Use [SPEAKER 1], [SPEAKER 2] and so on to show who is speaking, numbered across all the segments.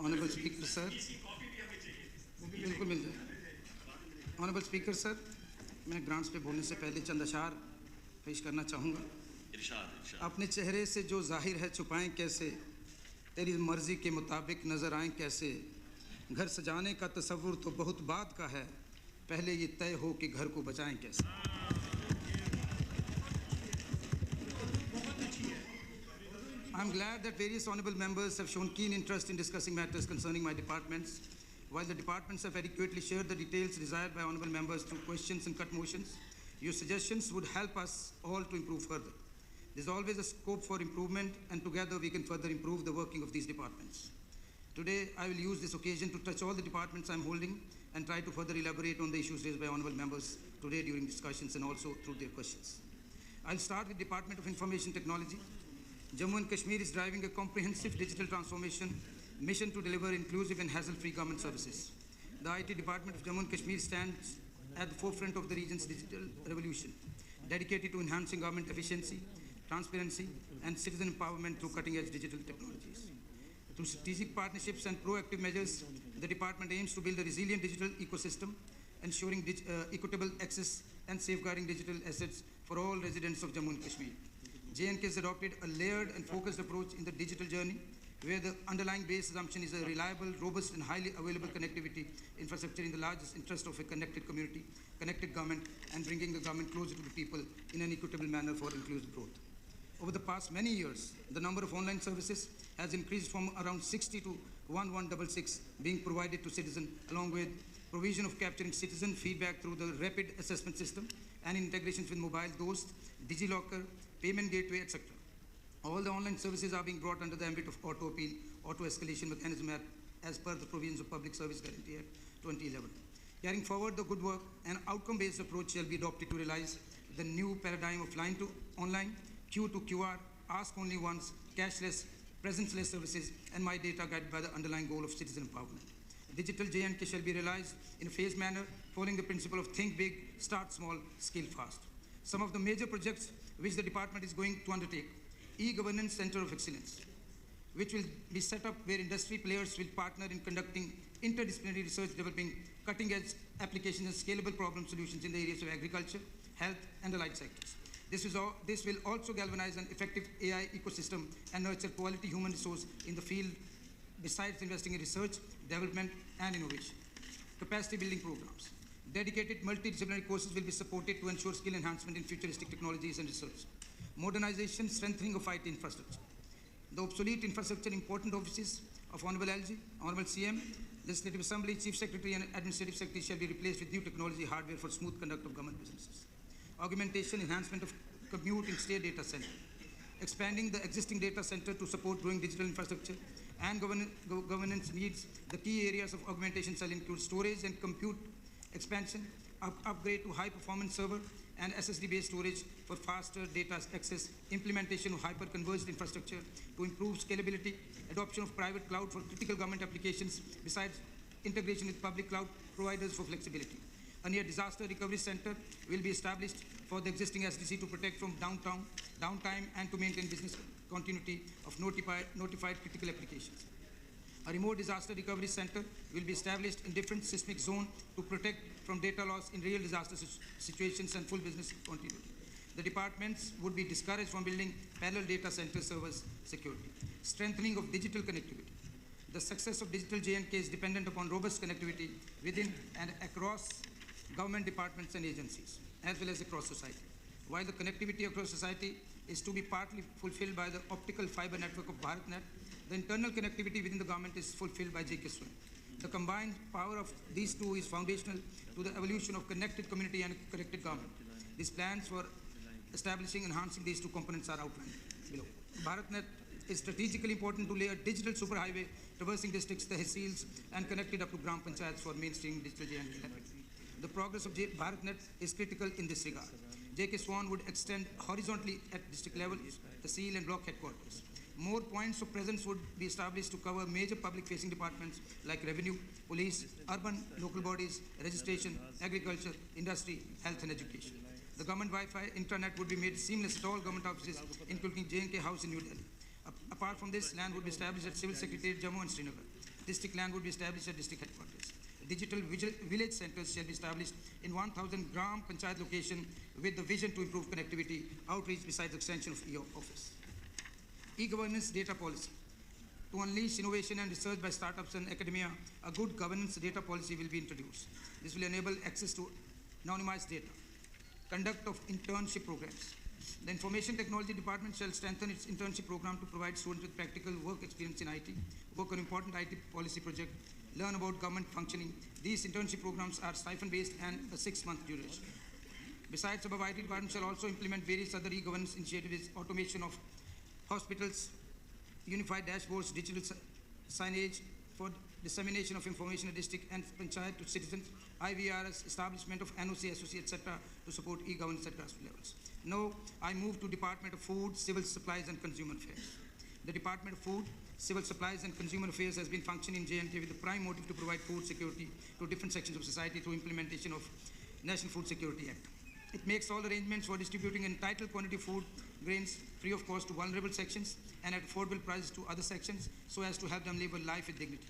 [SPEAKER 1] Honourable speaker sir, बिल्कुल मिल जाए। Honourable speaker sir, मैं ग्रांट्स पे बोलने से पहले चंद अशार पेश करना चाहूँगा। अपने चेहरे से जो जाहिर है छुपाएं कैसे, तेरी मर्ज़ी के मुताबिक नज़र आएं कैसे। घर सजाने का तसव्वुर तो बहुत बाद का है, पहले ये तय हो कि घर को बचाएं कैसे। I am glad that various honourable members have shown keen interest in discussing matters concerning my departments. While the departments have adequately shared the details desired by honourable members through questions and cut motions, your suggestions would help us all to improve further. There is always a scope for improvement, and together we can further improve the working of these departments. Today, I will use this occasion to touch all the departments I am holding and try to further elaborate on the issues raised by honourable members today during discussions and also through their questions. I will start with the Department of Information Technology. Jammu and Kashmir is driving a comprehensive digital transformation mission to deliver inclusive and hassle-free government services. The IT Department of Jammu and Kashmir stands at the forefront of the region's digital revolution, dedicated to enhancing government efficiency, transparency, and citizen empowerment through cutting-edge digital technologies. Through strategic partnerships and proactive measures, the department aims to build a resilient digital ecosystem, ensuring equitable access and safeguarding digital assets for all residents of Jammu and Kashmir. J&K has adopted a layered and focused approach in the digital journey, where the underlying base assumption is a reliable, robust, and highly available connectivity infrastructure in the largest interest of a connected community, connected government, and bringing the government closer to the people in an equitable manner for inclusive growth. Over the past many years, the number of online services has increased from around 60 to 1166 being provided to citizens, along with provision of capturing citizen feedback through the rapid assessment system and integrations with Mobile Dost, DigiLocker, Payment Gateway, etc. All the online services are being brought under the ambit of auto appeal, auto escalation mechanism as per the provisions of Public Service Guarantee Act 2011. Carrying forward the good work, an outcome-based approach shall be adopted to realize the new paradigm of line to online, Q to QR, ask only once, cashless, presence-less services, and my data guided by the underlying goal of citizen empowerment. Digital J&K shall be realized in a phased manner, following the principle of think big, start small, scale fast. Some of the major projects which the department is going to undertake: E-Governance Center of Excellence, which will be set up where industry players will partner in conducting interdisciplinary research, developing cutting-edge applications and scalable problem solutions in the areas of agriculture, health, and allied sectors. This will also galvanize an effective AI ecosystem and nurture quality human resource in the field, besides investing in research, development, and innovation. Capacity building programs. Dedicated multidisciplinary courses will be supported to ensure skill enhancement in futuristic technologies and research. Modernization, strengthening of IT infrastructure. The obsolete infrastructure important offices of Honorable LG, Honorable CM, Legislative Assembly, Chief Secretary, and Administrative Secretary shall be replaced with new technology hardware for smooth conduct of government businesses. Augmentation, enhancement of compute in state data center. Expanding the existing data center to support growing digital infrastructure and governance needs. The key areas of augmentation shall include storage and compute expansion, upgrade to high-performance server and SSD-based storage for faster data access, implementation of hyper-converged infrastructure to improve scalability, adoption of private cloud for critical government applications, besides integration with public cloud providers for flexibility. A near disaster recovery center will be established for the existing SDC to protect from downtime and to maintain business continuity of notified critical applications. A remote disaster recovery center will be established in different seismic zones to protect from data loss in real disaster situations and full business continuity. The departments would be discouraged from building parallel data center servers security. Strengthening of digital connectivity. The success of digital J&K is dependent upon robust connectivity within and across government departments and agencies, as well as across society. While the connectivity across society is to be partly fulfilled by the optical fiber network of BharatNet, the internal connectivity within the government is fulfilled by JK-SWIM. The combined power of these two is foundational to the evolution of connected community and connected government. These plans for establishing and enhancing these two components are outlined below. BharatNet is strategically important to lay a digital superhighway traversing districts, tehsils, and connected up to Gram Panchayats for mainstream digital J&K. The progress of BharatNet is critical in this regard. JK-SWAN would extend horizontally at district level, tehsil and block headquarters. More points of presence would be established to cover major public-facing departments like revenue, police, urban, local bodies, registration, agriculture, industry, health and education. The government Wi-Fi intranet would be made seamless at all government offices, including J&K House in New Delhi. Apart from this, land would be established at Civil Secretariat Jammu and Srinagar. District land would be established at district headquarters. Digital village centers shall be established in 1,000 gram panchayat location with the vision to improve connectivity, outreach besides extension of e-office. E-governance data policy. To unleash innovation and research by startups and academia, a good governance data policy will be introduced. This will enable access to anonymized data. Conduct of internship programs. The Information Technology Department shall strengthen its internship program to provide students with practical work experience in IT, work on important IT policy project, learn about government functioning. These internship programs are stipend-based and a 6-month duration. Besides, above, IT department shall also implement various other e-governance initiatives, automation of hospitals, unified dashboards, digital signage for dissemination of information at district and panchayat to citizens, IVRS, establishment of NOC, SOC, etc. to support e-governance at grassroots levels. Now, I move to Department of Food, Civil Supplies and Consumer Affairs. The Department of Food, Civil Supplies and Consumer Affairs has been functioning in J&K with the prime motive to provide food security to different sections of society through implementation of National Food Security Act. It makes all arrangements for distributing entitled quantity of food grains free of cost to vulnerable sections and at affordable prices to other sections so as to help them live a life with dignity.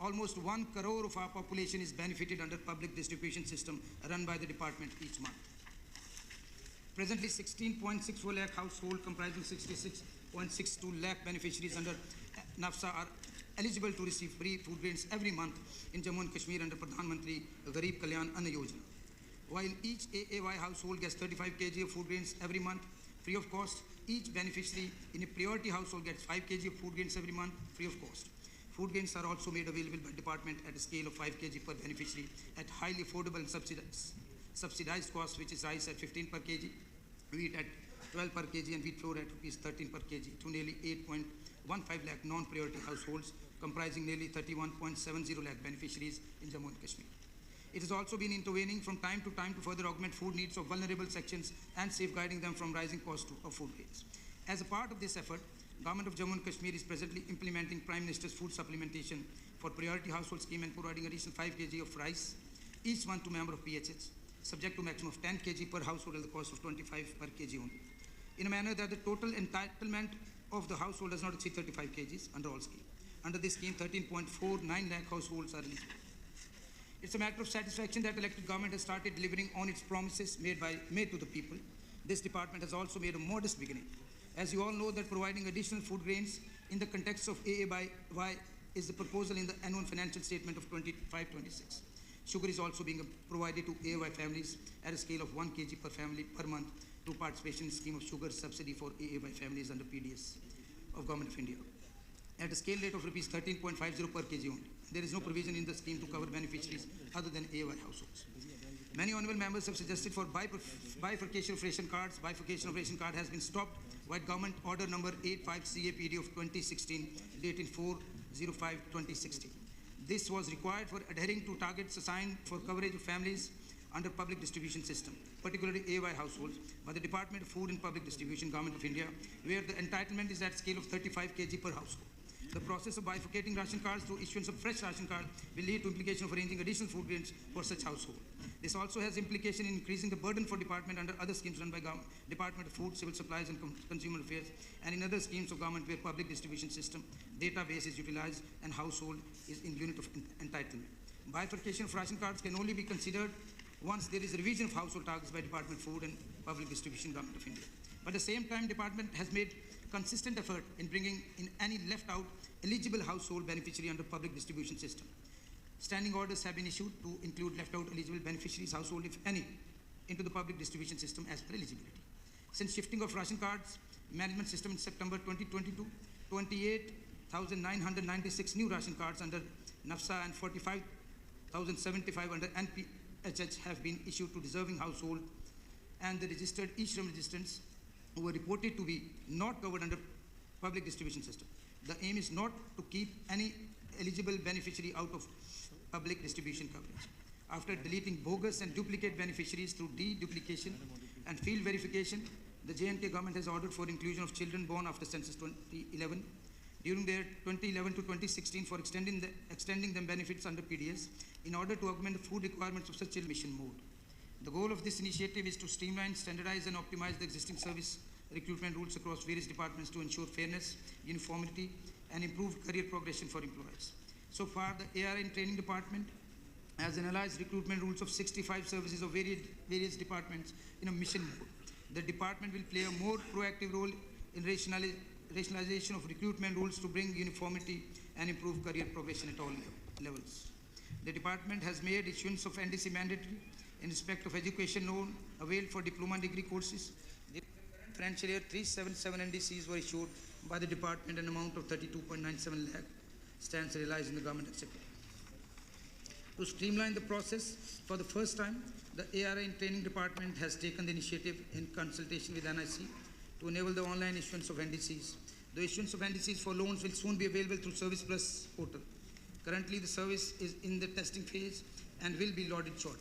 [SPEAKER 1] Almost 1 crore of our population is benefited under public distribution system run by the department each month. Presently, 16.64 lakh households comprising 66.62 lakh beneficiaries under NAFSA are eligible to receive free food grains every month in Jammu and Kashmir under Pradhan Mantri Garib Kalyan Anna Yojana. While each AAY household gets 35 kg of food grains every month free of cost, each beneficiary in a priority household gets 5 kg of food grains every month free of cost. Food grains are also made available by department at a scale of 5 kg per beneficiary at highly affordable and subsidized cost, which is rice at 15 per kg, wheat at 12 per kg and wheat flour at rupees 13 per kg to nearly 8.15 lakh non-priority households comprising nearly 31.70 lakh beneficiaries in Jammu and Kashmir. It has also been intervening from time to time to further augment food needs of vulnerable sections and safeguarding them from rising costs of food grains. As a part of this effort, Government of Jammu and Kashmir is presently implementing Prime Minister's food supplementation for priority household scheme and providing additional 5 kg of rice each month to member of PHH, subject to maximum of 10 kg per household at the cost of 25 per kg only, in a manner that the total entitlement of the household does not exceed 35 kgs under all scheme. Under this scheme, 13.49 lakh households are eligible. It's a matter of satisfaction that elected government has started delivering on its promises made to the people. This department has also made a modest beginning. As you all know that providing additional food grains in the context of AAY is the proposal in the annual financial statement of 25-26. Sugar is also being provided to AAY families at a scale of 1 kg per family per month through participation in scheme of sugar subsidy for AAY families under PDS of Government of India at a scale rate of rupees 13.50 per kg only. There is no provision in the scheme to cover beneficiaries other than AAY households. Many honorable members have suggested for bifurcation of ration cards. Bifurcation of ration card has been stopped by Government Order Number 85 CAPD of 2016, dated 4/05/2016. This was required for adhering to targets assigned for coverage of families under public distribution system, particularly AY households, by the Department of Food and Public Distribution, Government of India, where the entitlement is at scale of 35 kg per household. The process of bifurcating ration cards through issuance of fresh ration card will lead to implication of arranging additional food grains for such household. This also has implication in increasing the burden for department under other schemes run by Department of Food, Civil Supplies and Consumer Affairs, and in other schemes of government where public distribution system database is utilized and household is in unit of entitlement. Bifurcation of ration cards can only be considered once there is a revision of household targets by Department of Food and Public Distribution, Government of India. But at the same time, department has made consistent effort in bringing in any left out eligible household beneficiary under public distribution system. Standing orders have been issued to include left out eligible beneficiaries household, if any, into the public distribution system as per eligibility. Since shifting of ration cards management system in September 2022, 28,996 new ration cards under NAFSA and 45,075 under NPHH have been issued to deserving household and the registered e-shram registrants who were reported to be not covered under public distribution system. The aim is not to keep any eligible beneficiary out of public distribution coverage. After deleting bogus and duplicate beneficiaries through deduplication and field verification, the J&K government has ordered for inclusion of children born after census 2011 during their 2011 to 2016 for extending them benefits under PDS in order to augment the food requirements of such children mission mode. The goal of this initiative is to streamline, standardize and optimize the existing service recruitment rules across various departments to ensure fairness, uniformity and improved career progression for employees. So far, the ARI and Training Department has analyzed recruitment rules of 65 services of various departments in a mission mode. The department will play a more proactive role in rationalization of recruitment rules to bring uniformity and improve career progression at all levels. The department has made issuance of NDC mandatory in respect of education loan availed for diploma and degree courses. The current financial year, 377 NDCs were issued by the department, an amount of 32.97 lakh stands realized in the government sector. To streamline the process, for the first time, the ARI and Training Department has taken the initiative in consultation with NIC to enable the online issuance of NDCs. The issuance of NDCs for loans will soon be available through Service Plus portal. Currently, the service is in the testing phase and will be launched shortly.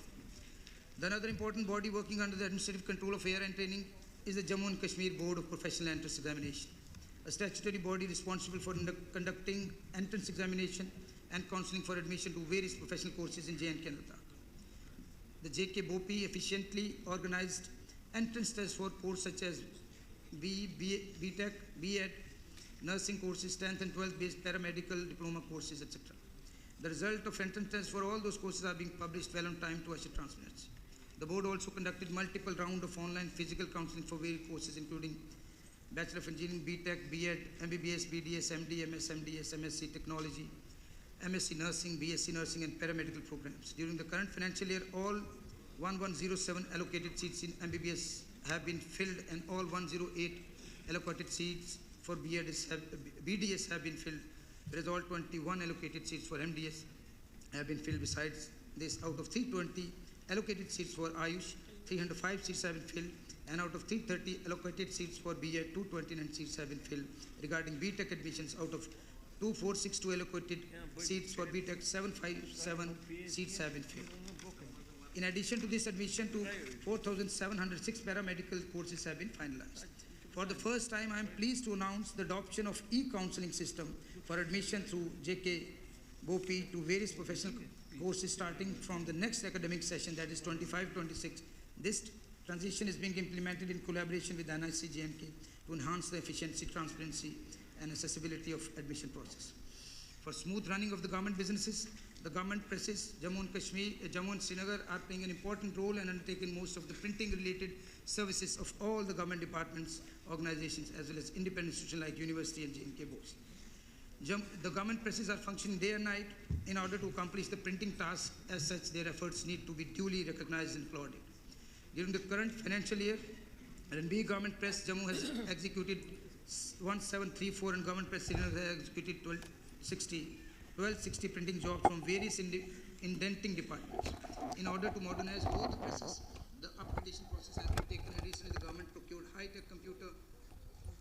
[SPEAKER 1] The another important body working under the administrative control of ARI and Training is the Jammu and Kashmir Board of Professional Entrance Examination, a statutory body responsible for conducting entrance examination and counseling for admission to various professional courses in J&K and Ladakh. The JK BOPI efficiently organized entrance tests for courses such as BTech, B.Ed, nursing courses, 10th and 12th based paramedical diploma courses, etc. The result of entrance tests for all those courses are being published well on time to assure transparency. The board also conducted multiple rounds of online physical counseling for various courses, including Bachelor of Engineering, BTech, B.Ed, MBBS, BDS, MD, MS, MDS, MSc Technology, MSc Nursing, BSc Nursing and paramedical programs. During the current financial year, all 1107 allocated seats in MBBS have been filled and all 108 allocated seats for BDS have been filled, whereas all 21 allocated seats for MDS have been filled. Besides this, out of 320 allocated seats for Ayush, 305 seats have been filled, and out of 330 allocated seats for BA, 229 seats have been filled. Regarding BTech admissions, out of 2462 allocated seats for BTech, 757 seats have been filled. In addition to this, admission to 4,706 paramedical courses have been finalized. For the first time, I am pleased to announce the adoption of e-counseling system for admission through JK BOPI to various professional courses starting from the next academic session, that is 25-26. This transition is being implemented in collaboration with NIC J&K to enhance the efficiency, transparency, and accessibility of admission process. For smooth running of the government businesses, the government presses Jammu and Kashmir, Jammu and Srinagar are playing an important role and undertaking most of the printing related services of all the government departments, organizations, as well as independent institutions like university and J&K boards. The government presses are functioning day and night in order to accomplish the printing task. As such, their efforts need to be duly recognized and applauded. During the current financial year, RNB Government Press Jammu has executed 1734 and Government Press Srinagar has executed 1260 printing jobs from various indenting departments. In order to modernize both the presses, the upgradation process has been taken, and recently the government procured high-tech computer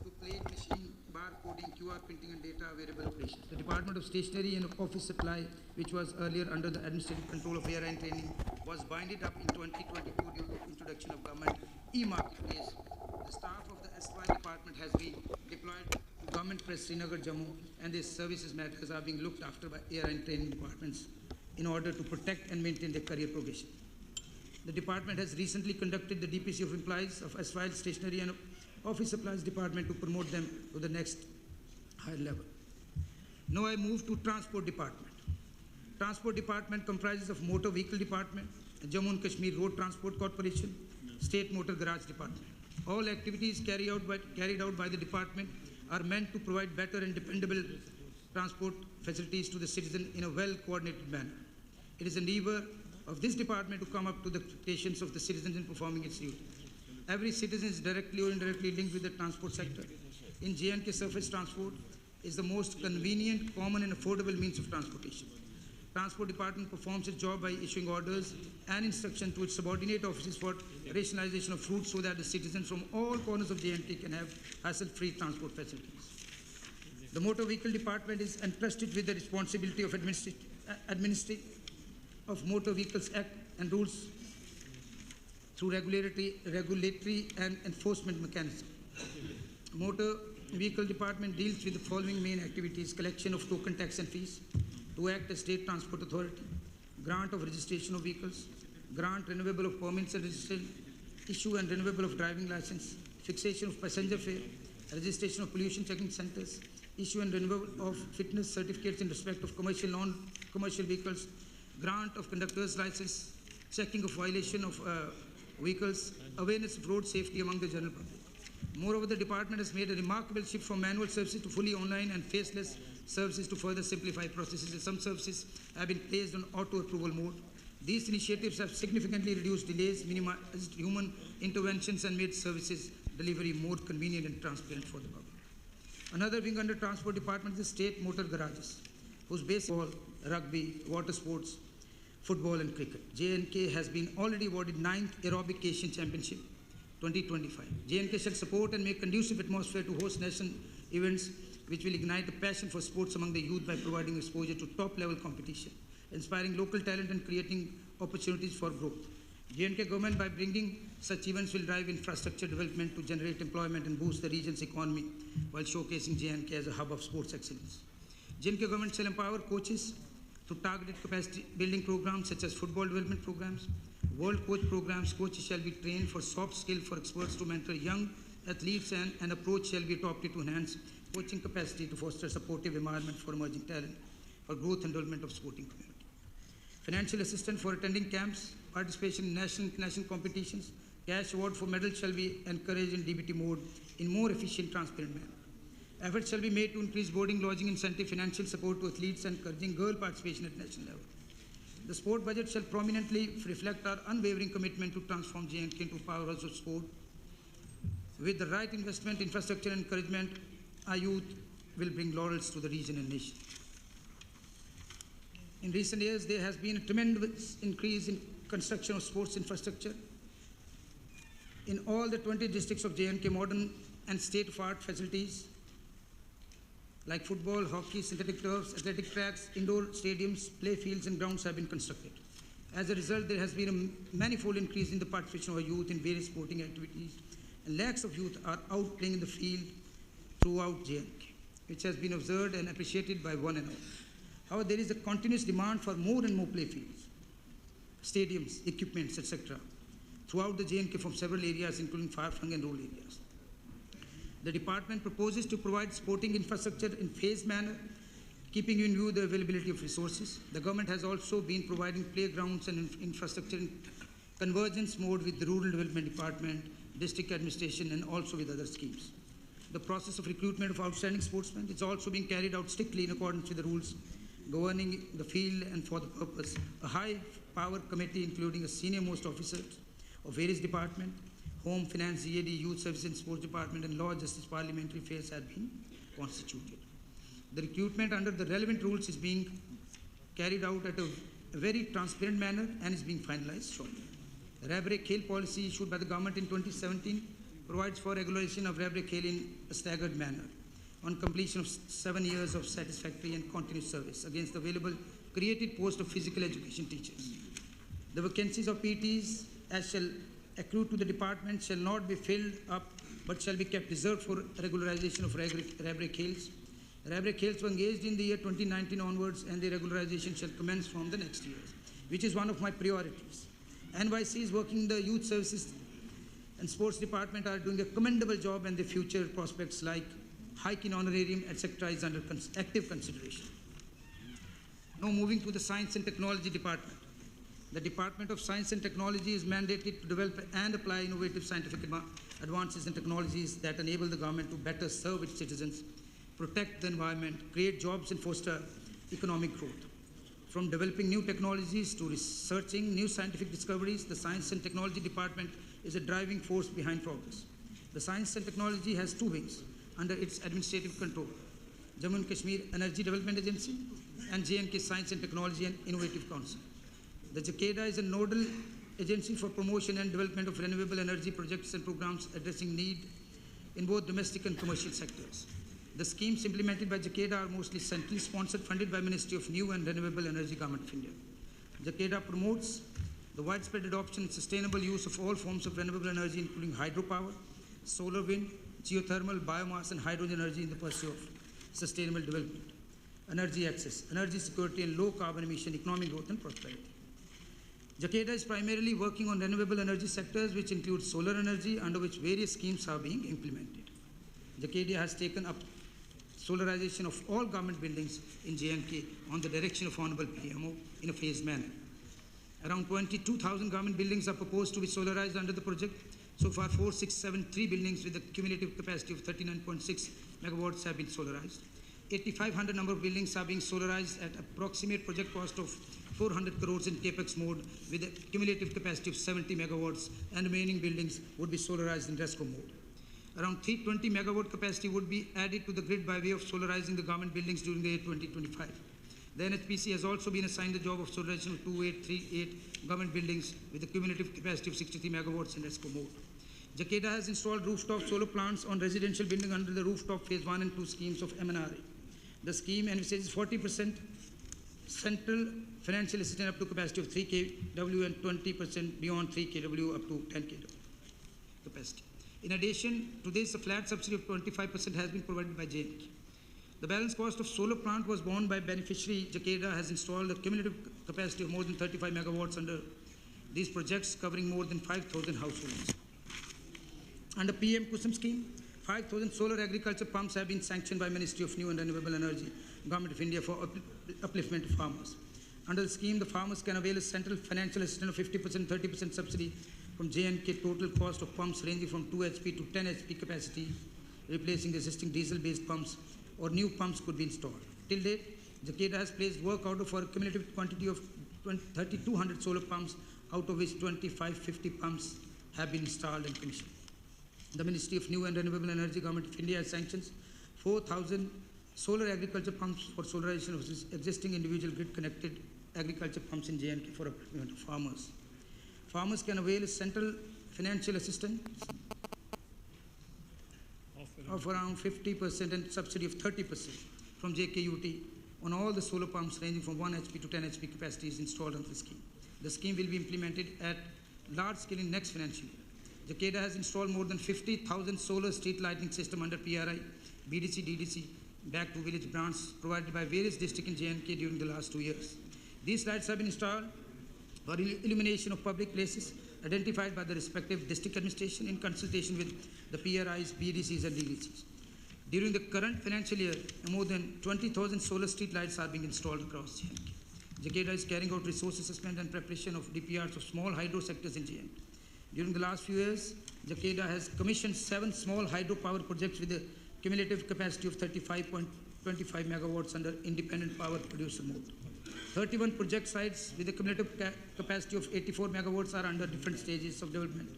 [SPEAKER 1] to plate machine, bar coding, QR printing and data available operations. The Department of Stationery and Office Supply, which was earlier under the administrative control of ARI and Training, was binded up in 2022 due to the introduction of government e-marketplace. The staff of the SY department has been deployed to Government Press Srinagar, Jammu, and these services matters are being looked after by ARI and Training departments in order to protect and maintain their career progression. The department has recently conducted the DPC of employees of SY Stationery and Office Supplies Department to promote them to the next higher level. Now I move to Transport Department. Transport Department comprises of Motor Vehicle Department, Jammu and Kashmir Road Transport Corporation, State Motor Garage Department. All activities carried out by the department are meant to provide better and dependable transport facilities to the citizen in a well-coordinated manner. It is an endeavor of this department to come up to the expectations of the citizens in performing its duty. Every citizen is directly or indirectly linked with the transport sector. In J&K, surface transport is the most convenient, common and affordable means of transportation. Transport Department performs its job by issuing orders and instruction to its subordinate offices for rationalization of routes so that the citizens from all corners of J&K can have hassle-free transport facilities. The Motor Vehicle Department is entrusted with the responsibility of administering of Motor Vehicles Act and rules through regulatory and enforcement mechanism. Motor Vehicle Department deals with the following main activities: collection of token tax and fees, to act as State Transport Authority, grant of registration of vehicles, grant renewable of permits and registration, issue and renewable of driving license, fixation of passenger fare, registration of pollution checking centers, issue and renewal of fitness certificates in respect of commercial, non-commercial vehicles, grant of conductor's license, checking of violation of vehicles, awareness of road safety among the general public. Moreover, the department has made a remarkable shift from manual services to fully online and faceless services to further simplify processes, and some services have been placed on auto-approval mode. These initiatives have significantly reduced delays, minimized human interventions, and made services delivery more convenient and transparent for the public. Another wing under Transport Department is state motor garages, whose base ball, rugby, water sports, football and cricket. J&K has been already awarded 9th Aerobic Asian Championship 2025. J&K shall support and make conducive atmosphere to host national events which will ignite the passion for sports among the youth by providing exposure to top-level competition, inspiring local talent and creating opportunities for growth. J&K government, by bringing such events, will drive infrastructure development to generate employment and boost the region's economy while showcasing J&K as a hub of sports excellence. J&K government shall empower coaches through targeted capacity building programs such as football development programs, world coach programs. Coaches shall be trained for soft skill for experts to mentor young athletes, and an approach shall be adopted to enhance coaching capacity to foster a supportive environment for emerging talent for growth and development of sporting community. Financial assistance for attending camps, participation in national and international competitions, cash award for medals shall be encouraged in DBT mode in more efficient, transparent manner. Efforts shall be made to increase boarding, lodging incentive, financial support to athletes, and encouraging girl participation at national level. The sport budget shall prominently reflect our unwavering commitment to transform J&K into a powerhouse of sport. With the right investment, infrastructure, and encouragement, our youth will bring laurels to the region and nation. In recent years, there has been a tremendous increase in construction of sports infrastructure. In all the 20 districts of J&K, modern and state-of-art facilities like football, hockey, synthetic turfs, athletic tracks, indoor stadiums, play fields, and grounds have been constructed. As a result, there has been a manifold increase in the participation of our youth in various sporting activities, and lakhs of youth are out playing in the field throughout J&K, which has been observed and appreciated by one and all. However, there is a continuous demand for more and more play fields, stadiums, equipments, etc. throughout the J&K from several areas, including far-flung and rural areas. The department proposes to provide sporting infrastructure in phased manner, keeping in view the availability of resources. The government has also been providing playgrounds and infrastructure in convergence mode with the Rural Development Department, district administration, and also with other schemes. The process of recruitment of outstanding sportsmen is also being carried out strictly in accordance with the rules governing the field, and for the purpose, a high-power committee, including a senior-most officers of various departments, Home, Finance, GAD, Youth Services and Sports Department, and Law, Justice, Parliamentary Affairs have been constituted. The recruitment under the relevant rules is being carried out at a very transparent manner and is being finalized shortly. The Rabre Khel policy issued by the government in 2017 provides for regularization of Rabre Khel in a staggered manner on completion of 7 years of satisfactory and continuous service against the available created post of physical education teachers. The vacancies of PTs as shall accrue to the department shall not be filled up but shall be kept reserved for regularization of Rabre Khels. Rabre Khels were engaged in the year 2019 onwards, and the regularization shall commence from the next year, which is one of my priorities. NYC is working in the youth services and sports department are doing a commendable job, and the future prospects like hike in honorarium, etc. is under active consideration. Now moving to the Science and Technology Department. The Department of Science and Technology is mandated to develop and apply innovative scientific advances and technologies that enable the government to better serve its citizens, protect the environment, create jobs, and foster economic growth. From developing new technologies to researching new scientific discoveries, the Science and Technology Department is a driving force behind progress. The Science and Technology has two wings under its administrative control: Jammu and Kashmir Energy Development Agency and J&K Science and Technology and Innovative Council. The JACADA is a nodal agency for promotion and development of renewable energy projects and programs addressing need in both domestic and commercial sectors. The schemes implemented by JACADA are mostly centrally sponsored, funded by Ministry of New and Renewable Energy, Government of India. JACADA promotes the widespread adoption and sustainable use of all forms of renewable energy, including hydropower, solar, wind, geothermal, biomass, and hydrogen energy in the pursuit of sustainable development, energy access, energy security, and low carbon emission, economic growth, and prosperity. JACADA is primarily working on renewable energy sectors, which include solar energy, under which various schemes are being implemented. JACADA has taken up solarization of all government buildings in J&K on the direction of Honorable PMO in a phased manner. Around 22,000 government buildings are proposed to be solarized under the project. So far, 4673 buildings with a cumulative capacity of 39.6 megawatts have been solarized. 8,500 number of buildings are being solarized at approximate project cost of 400 crores in capex mode with a cumulative capacity of 70 megawatts, and remaining buildings would be solarized in RESCO mode. Around 320 megawatt capacity would be added to the grid by way of solarizing the government buildings during the year 2025. The NHPC has also been assigned the job of solarization of 2838 government buildings with a cumulative capacity of 63 megawatts in RESCO mode. Jakarta has installed rooftop solar plants on residential buildings under the rooftop phase 1 and 2 schemes of MNRA. The scheme envisages 40% central financial assistance up to capacity of 3 kW and 20% beyond 3 kW up to 10 kW capacity. In addition to this, a flat subsidy of 25% has been provided by JNK. The balance cost of solar plant was borne by beneficiary. Jakarta has installed a cumulative capacity of more than 35 megawatts under these projects, covering more than 5,000 households. Under PM Kusum scheme, 5,000 solar agriculture pumps have been sanctioned by Ministry of New and Renewable Energy, Government of India, for upliftment of farmers. Under the scheme, the farmers can avail a central financial assistance of 50%, 30% subsidy from J&K total cost of pumps ranging from 2 HP to 10 HP capacity, replacing the existing diesel-based pumps, or new pumps could be installed. Till date, Jakarta has placed work order for a cumulative quantity of 3,200 solar pumps, out of which 2,550 pumps have been installed and commissioned. The Ministry of New and Renewable Energy, Government of India, has sanctioned 4,000 solar agriculture pumps for solarization of existing individual grid-connected agriculture pumps in J&K for upliftment of farmers. Farmers can avail a central financial assistance of around 50% and subsidy of 30% from JKUT on all the solar pumps ranging from 1 HP to 10 HP capacities installed under the scheme. The scheme will be implemented at large scale in next financial year. Jakarta has installed more than 50,000 solar street lighting system under PRI, BDC, DDC, back to village grants provided by various districts in J&K during the last 2 years. These lights have been installed for illumination of public places identified by the respective district administration in consultation with the PRIs, BDCs and DDCs. During the current financial year, more than 20,000 solar street lights are being installed across J&K. Jakarta is carrying out resource assessment and preparation of DPRs of small hydro sectors in J&K. During the last few years, Jakarta has commissioned 7 small hydropower projects with a cumulative capacity of 35.25 megawatts under independent power producer mode. 31 project sites with a cumulative capacity of 84 megawatts are under different stages of development.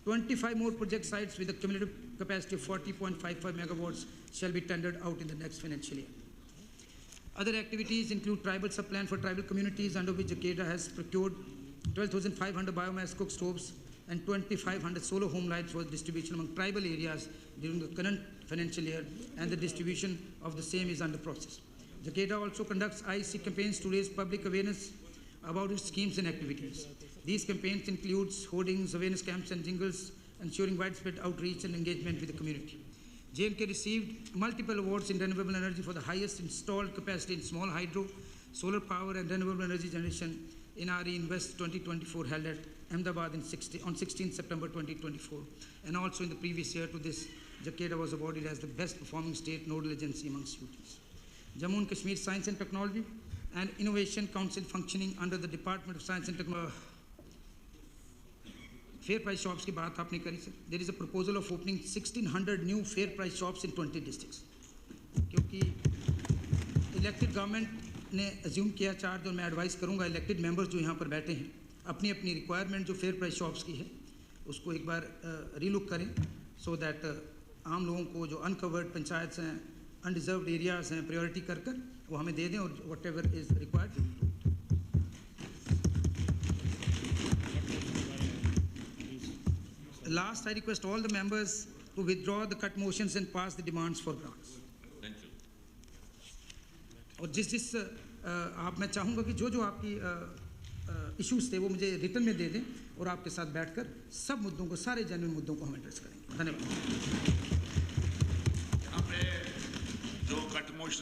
[SPEAKER 1] 25 more project sites with a cumulative capacity of 40.55 megawatts shall be tendered out in the next financial year. Other activities include tribal sub-plan for tribal communities, under which Jakarta has procured 12,500 biomass cook stoves and 2,500 solar home lights for distribution among tribal areas during the current financial year, and the distribution of the same is under process. Jakarta also conducts IEC campaigns to raise public awareness about its schemes and activities. These campaigns include hoardings, awareness camps and jingles, ensuring widespread outreach and engagement with the community. J&K received multiple awards in renewable energy for the highest installed capacity in small hydro, solar power and renewable energy generation in RE Invest 2024 held at Ahmedabad on 16 September 2024. And also in the previous year to this, Jakarta was awarded as the best performing state nodal agency amongst UTs. Jammu and Kashmir Science and Technology and Innovation Council functioning under the Department of Science and Technology. Fair price shops की बात आपने करी sir. There is a proposal of opening 1,600 new fair price shops in 20 districts. क्योंकि elected government ने assume किया charge, और मैं advise करूँगा elected members जो यहाँ पर बैठे हैं अपनी अपनी requirement जो fair price shops की है उसको एक बार relook करें, so that आम लोगों को जो uncovered पंचायत हैं, undeserved areas हैं, priority कर वो हमें दे दें, और whatever is required. Last, I request all the members to withdraw the cut motions and pass the demands for grants.
[SPEAKER 2] Thank you.
[SPEAKER 1] और जिस आप मैं चाहूँगा कि जो आपकी इश्यूज थे वो मुझे रिटर्न में दे दें, और आपके साथ बैठकर सब मुद्दों को, सारे जेन्युइन मुद्दों को हम एड्रेस करेंगे. धन्यवाद.
[SPEAKER 2] यहाँ पे जो कट मोशन